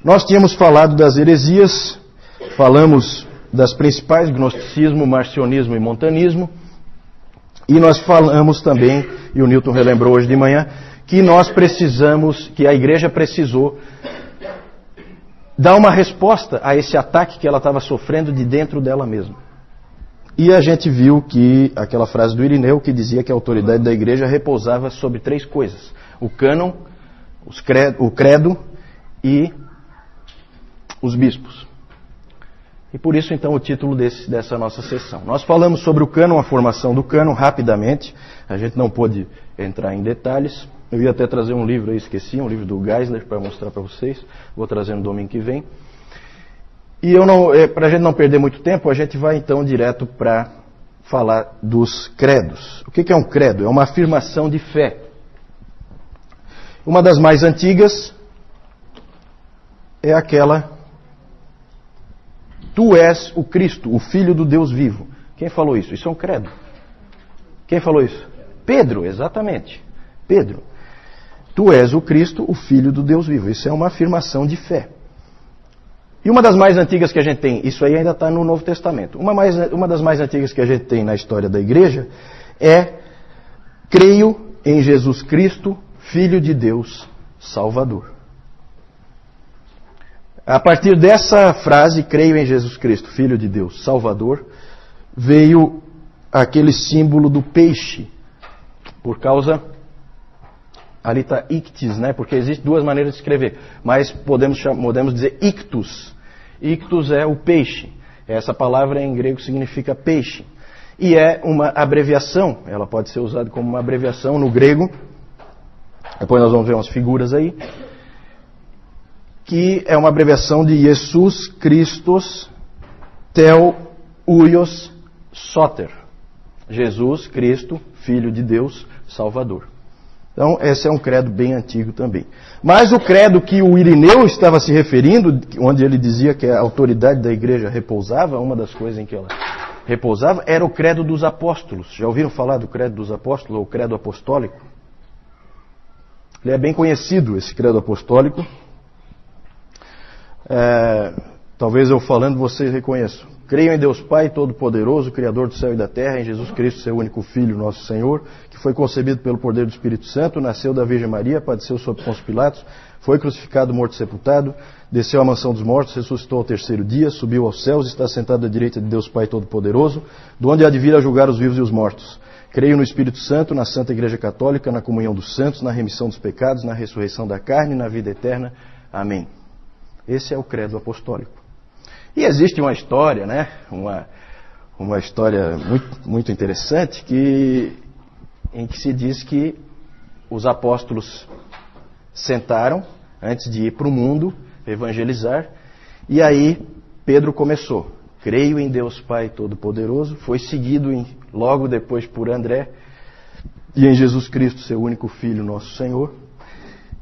Nós tínhamos falado das heresias, falamos das principais, gnosticismo, marcionismo e montanismo, e nós falamos também, e o Newton relembrou hoje de manhã, que nós precisamos, que a igreja precisou dar uma resposta a esse ataque que ela estava sofrendo de dentro dela mesma. E a gente viu que aquela frase do Irineu que dizia que a autoridade da igreja repousava sobre 3 coisas: o cânon, o credo e os bispos. E por isso então o título dessa nossa sessão. Nós falamos sobre o cânon, a formação do cânon, rapidamente. A gente não pôde entrar em detalhes. Eu ia até trazer um livro aí, esqueci, um livro do Geisler para mostrar para vocês. Vou trazer no domingo que vem. E para a gente não perder muito tempo, a gente vai então direto para falar dos credos. O que é um credo? É uma afirmação de fé. Uma das mais antigas é aquela: Tu és o Cristo, o Filho do Deus vivo. Quem falou isso? Isso é um credo. Quem falou isso? Pedro, exatamente. Pedro. Tu és o Cristo, o Filho do Deus vivo. Isso é uma afirmação de fé. E uma das mais antigas que a gente tem, isso aí ainda está no Novo Testamento, uma das mais antigas que a gente tem na história da igreja é: creio em Jesus Cristo, Filho de Deus, Salvador. A partir dessa frase, creio em Jesus Cristo, Filho de Deus, Salvador, veio aquele símbolo do peixe, por causa... Ali está ictis, né? Porque existem 2 maneiras de escrever, mas podemos dizer ictus. Ictus é o peixe. Essa palavra em grego significa peixe. E é uma abreviação, ela pode ser usada como uma abreviação no grego. Depois nós vamos ver umas figuras aí. Que é uma abreviação de Jesus Christos Tel Huios Soter. Jesus Cristo, Filho de Deus, Salvador. Então, esse é um credo bem antigo também. Mas o credo que o Irineu estava se referindo, onde ele dizia que a autoridade da igreja repousava, uma das coisas em que ela repousava, era o credo dos apóstolos. Já ouviram falar do credo dos apóstolos, ou credo apostólico? Ele é bem conhecido, esse credo apostólico. Talvez eu falando vocês reconheçam. Creio em Deus Pai Todo-Poderoso, Criador do céu e da terra, em Jesus Cristo, seu único Filho, nosso Senhor, que foi concebido pelo poder do Espírito Santo, nasceu da Virgem Maria, padeceu sob Pôncio Pilatos, foi crucificado, morto e sepultado, desceu à mansão dos mortos, ressuscitou ao 3º dia, subiu aos céus, está sentado à direita de Deus Pai Todo-Poderoso, de onde há de vir a julgar os vivos e os mortos. Creio no Espírito Santo, na Santa Igreja Católica, na comunhão dos santos, na remissão dos pecados, na ressurreição da carne e na vida eterna. Amém. Esse é o credo apostólico. E existe uma história, né? Uma história muito interessante em que se diz que os apóstolos sentaram antes de ir para o mundo evangelizar, e aí Pedro começou: creio em Deus Pai Todo-Poderoso, foi seguido logo depois por André, e em Jesus Cristo, seu único Filho, nosso Senhor.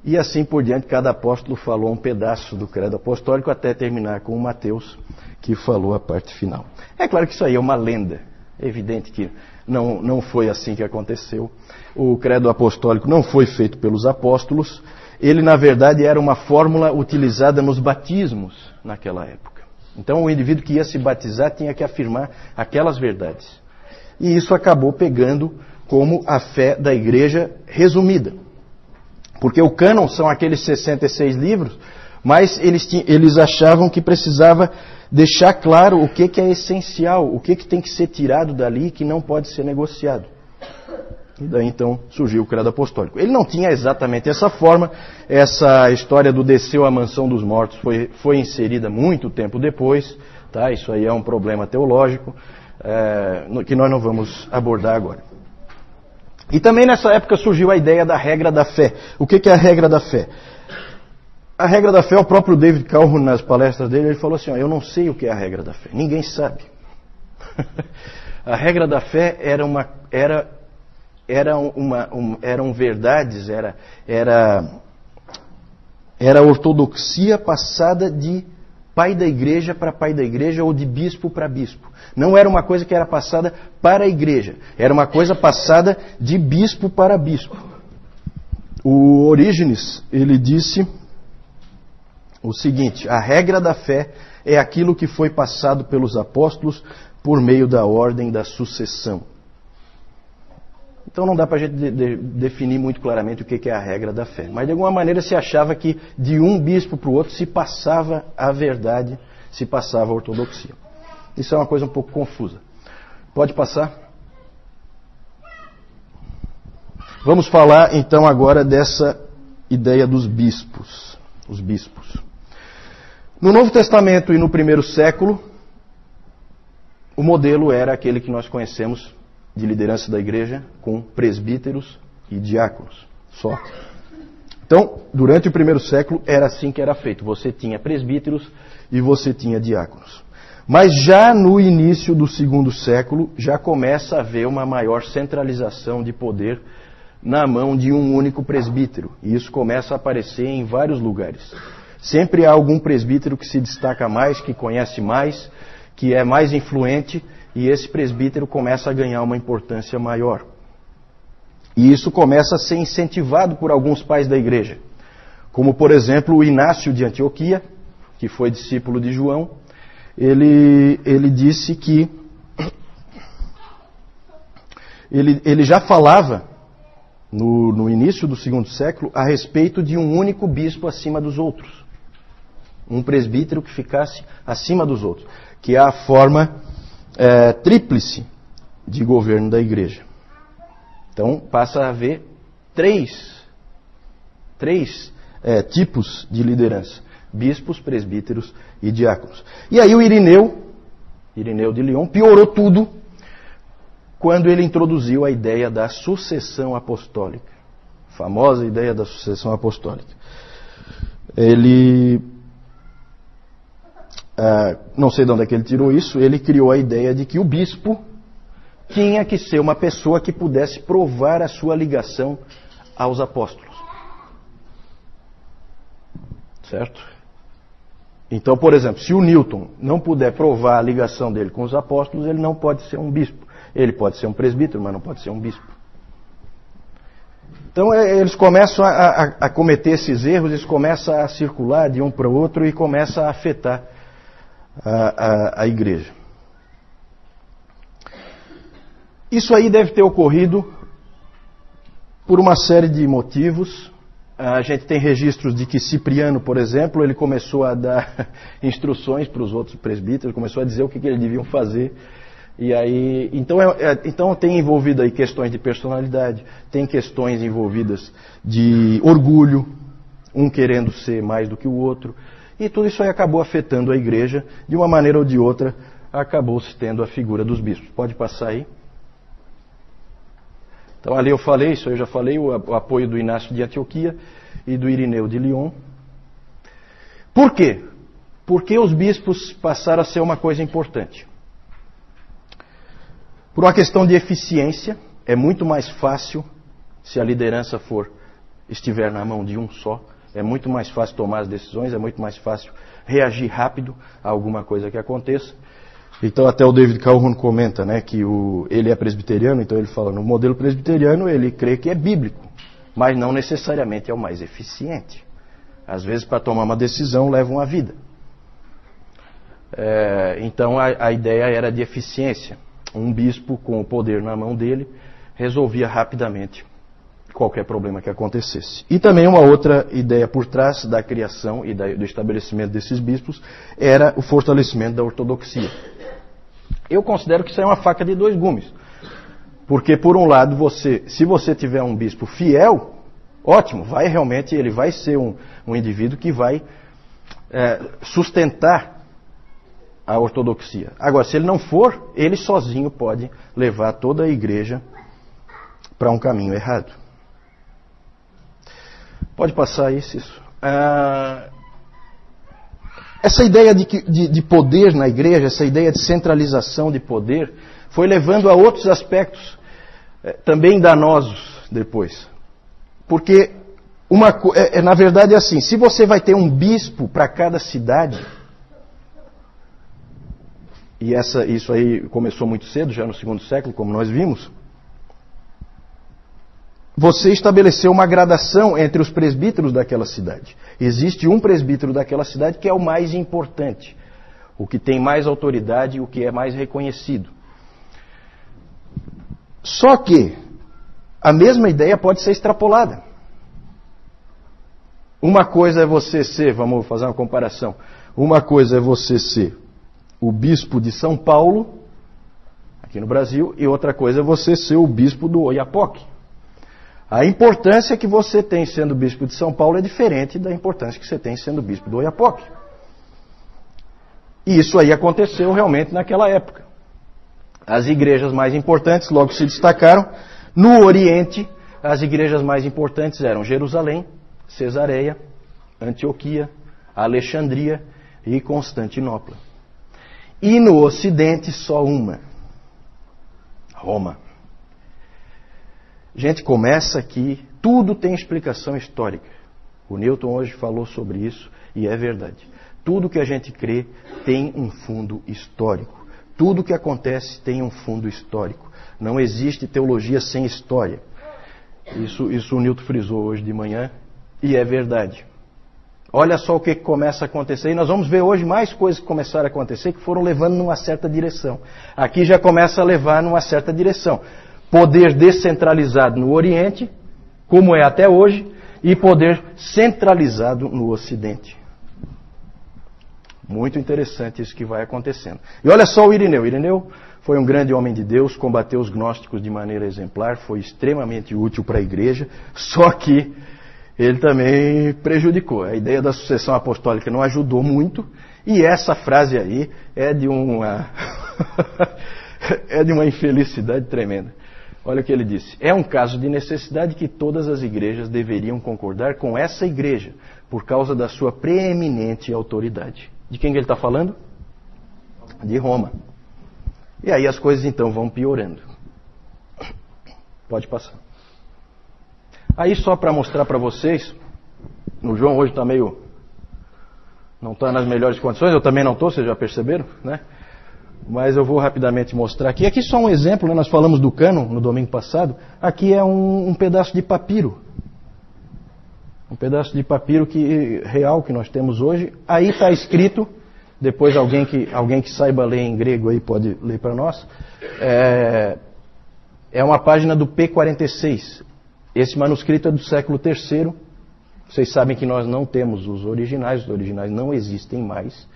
E assim por diante, cada apóstolo falou um pedaço do credo apostólico até terminar com o Mateus, que falou a parte final. É claro que isso aí é uma lenda. É evidente que não foi assim que aconteceu. O credo apostólico não foi feito pelos apóstolos. Ele, na verdade, era uma fórmula utilizada nos batismos naquela época. Então, o indivíduo que ia se batizar tinha que afirmar aquelas verdades. E isso acabou pegando como a fé da igreja resumida. Porque o cânon são aqueles 66 livros, mas eles achavam que precisava deixar claro o que é essencial, o que tem que ser tirado dali e que não pode ser negociado. E daí então surgiu o credo apostólico. Ele não tinha exatamente essa forma, essa história do desceu à mansão dos mortos foi inserida muito tempo depois, tá? Isso aí é um problema teológico que nós não vamos abordar agora. E também nessa época surgiu a ideia da regra da fé. O que é a regra da fé? A regra da fé, o próprio David Calhoun, nas palestras dele, ele falou assim: eu não sei o que é a regra da fé. Ninguém sabe. A regra da fé eram verdades, era ortodoxia passada de pai da igreja para pai da igreja ou de bispo para bispo. Não era uma coisa que era passada para a igreja, era uma coisa passada de bispo para bispo. O Orígenes, ele disse o seguinte: a regra da fé é aquilo que foi passado pelos apóstolos por meio da ordem da sucessão. Então não dá para a gente definir muito claramente o que é a regra da fé. Mas de alguma maneira se achava que de um bispo para o outro se passava a verdade, se passava a ortodoxia. Isso é uma coisa um pouco confusa. Pode passar? Vamos falar então agora dessa ideia dos bispos. Os bispos. No Novo Testamento e no primeiro século, o modelo era aquele que nós conhecemos de liderança da igreja, com presbíteros e diáconos só. Então, durante o primeiro século, era assim que era feito. Você tinha presbíteros e você tinha diáconos. Mas já no início do segundo século, já começa a haver uma maior centralização de poder na mão de um único presbítero. E isso começa a aparecer em vários lugares. Sempre há algum presbítero que se destaca mais, que conhece mais, que é mais influente, e esse presbítero começa a ganhar uma importância maior. E isso começa a ser incentivado por alguns pais da igreja. Como, por exemplo, o Inácio de Antioquia, que foi discípulo de João. Ele disse que ele já falava, no início do segundo século, a respeito de um único bispo acima dos outros. Um presbítero que ficasse acima dos outros, que é a forma tríplice de governo da igreja. Então passa a haver três tipos de liderança: bispos, presbíteros e diáconos. E aí o Irineu de Lyon, piorou tudo quando ele introduziu a ideia da sucessão apostólica. A famosa ideia da sucessão apostólica. Ele... não sei de onde é que ele tirou isso, ele criou a ideia de que o bispo tinha que ser uma pessoa que pudesse provar a sua ligação aos apóstolos. Certo? Então, por exemplo, se o Newton não puder provar a ligação dele com os apóstolos, ele não pode ser um bispo. Ele pode ser um presbítero, mas não pode ser um bispo. Então eles começam a cometer esses erros, eles começam a circular de um para o outro e começam a afetar a igreja. Isso aí deve ter ocorrido por uma série de motivos. A gente tem registros de que Cipriano, por exemplo, ele começou a dar instruções para os outros presbíteros, começou a dizer o que eles deviam fazer. E aí, então tem envolvido aí questões de personalidade, tem questões envolvidas de orgulho, um querendo ser mais do que o outro. E tudo isso aí acabou afetando a igreja, de uma maneira ou de outra, acabou-se tendo a figura dos bispos. Pode passar aí. Então ali eu falei, isso eu já falei, o apoio do Inácio de Antioquia e do Irineu de Lyon. Por quê? Porque os bispos passaram a ser uma coisa importante. Por uma questão de eficiência, é muito mais fácil, se a liderança estiver na mão de um só, é muito mais fácil tomar as decisões, é muito mais fácil reagir rápido a alguma coisa que aconteça. Então até o David Calhoun comenta, né, que ele é presbiteriano, então ele fala, no modelo presbiteriano ele crê que é bíblico, mas não necessariamente é o mais eficiente. Às vezes para tomar uma decisão leva uma vida. Então a ideia era de eficiência. Um bispo com o poder na mão dele resolvia rapidamente qualquer problema que acontecesse. E também uma outra ideia por trás da criação e do estabelecimento desses bispos era o fortalecimento da ortodoxia. Eu considero que isso é uma faca de dois gumes. Porque, por um lado, se você tiver um bispo fiel, ótimo, ele vai ser um indivíduo que vai sustentar a ortodoxia. Agora, se ele não for, ele sozinho pode levar toda a igreja para um caminho errado. Pode passar isso. Essa ideia de poder na igreja, essa ideia de centralização de poder, foi levando a outros aspectos também danosos depois. Porque, na verdade é assim, se você vai ter um bispo para cada cidade, e isso aí começou muito cedo, já no segundo século, como nós vimos, você estabeleceu uma gradação entre os presbíteros daquela cidade. Existe um presbítero daquela cidade que é o mais importante, o que tem mais autoridade e o que é mais reconhecido. Só que a mesma ideia pode ser extrapolada. Uma coisa é você ser, vamos fazer uma comparação, uma coisa é você ser o bispo de São Paulo, aqui no Brasil, e outra coisa é você ser o bispo do Oiapoque. A importância que você tem sendo bispo de São Paulo é diferente da importância que você tem sendo bispo do Oiapoque. E isso aí aconteceu realmente naquela época. As igrejas mais importantes logo se destacaram. No Oriente, as igrejas mais importantes eram Jerusalém, Cesareia, Antioquia, Alexandria e Constantinopla. E no Ocidente, só uma: Roma. Gente, começa aqui, tudo tem explicação histórica. O Newton hoje falou sobre isso e é verdade. Tudo que a gente crê tem um fundo histórico. Tudo que acontece tem um fundo histórico. Não existe teologia sem história. Isso o Newton frisou hoje de manhã e é verdade. Olha só o que começa a acontecer. E nós vamos ver hoje mais coisas que começaram a acontecer que foram levando numa certa direção. Aqui já começa a levar numa certa direção. Poder descentralizado no Oriente, como é até hoje, e poder centralizado no Ocidente. Muito interessante isso que vai acontecendo. E olha só o Irineu. Irineu foi um grande homem de Deus, combateu os gnósticos de maneira exemplar, foi extremamente útil para a igreja, só que ele também prejudicou. A ideia da sucessão apostólica não ajudou muito, e essa frase aí é de uma infelicidade tremenda. Olha o que ele disse: é um caso de necessidade que todas as igrejas deveriam concordar com essa igreja, por causa da sua preeminente autoridade. De quem que ele está falando? De Roma. E aí as coisas então vão piorando. Pode passar. Aí só para mostrar para vocês, o João hoje está meio... não está nas melhores condições, eu também não estou, vocês já perceberam, né? Mas eu vou rapidamente mostrar aqui. Aqui só um exemplo, né? Nós falamos do cânon no domingo passado. Aqui é um pedaço de papiro. Um pedaço de papiro real que nós temos hoje. Aí está escrito, depois alguém que saiba ler em grego aí pode ler para nós. É uma página do P46. Esse manuscrito é do século III. Vocês sabem que nós não temos os originais não existem mais.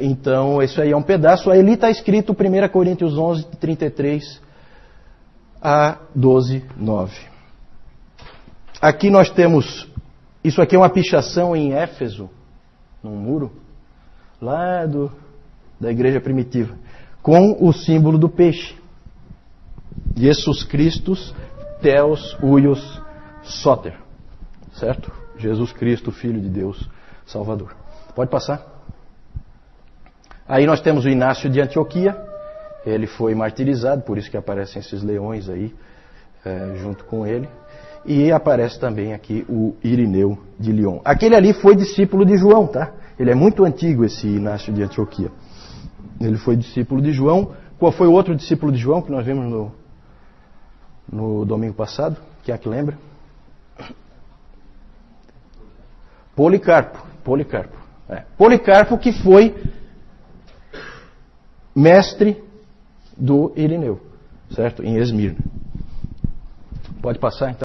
Então, isso aí é um pedaço. Aí ali está escrito 1 Coríntios 11, 33 a 12, 9. Aqui nós temos, isso aqui é uma pichação em Éfeso, num muro, lá da igreja primitiva, com o símbolo do peixe. Jesus Christus, Theos, Huios, Soter. Certo? Jesus Cristo, Filho de Deus, Salvador. Pode passar. Aí nós temos o Inácio de Antioquia. Ele foi martirizado, por isso que aparecem esses leões aí, junto com ele. E aparece também aqui o Irineu de Lyon. Aquele ali foi discípulo de João, tá? Ele é muito antigo, esse Inácio de Antioquia. Ele foi discípulo de João. Qual foi o outro discípulo de João que nós vimos no domingo passado? Quem é que lembra? Policarpo. Policarpo que foi mestre do Irineu, certo? Em Esmirna. Pode passar então.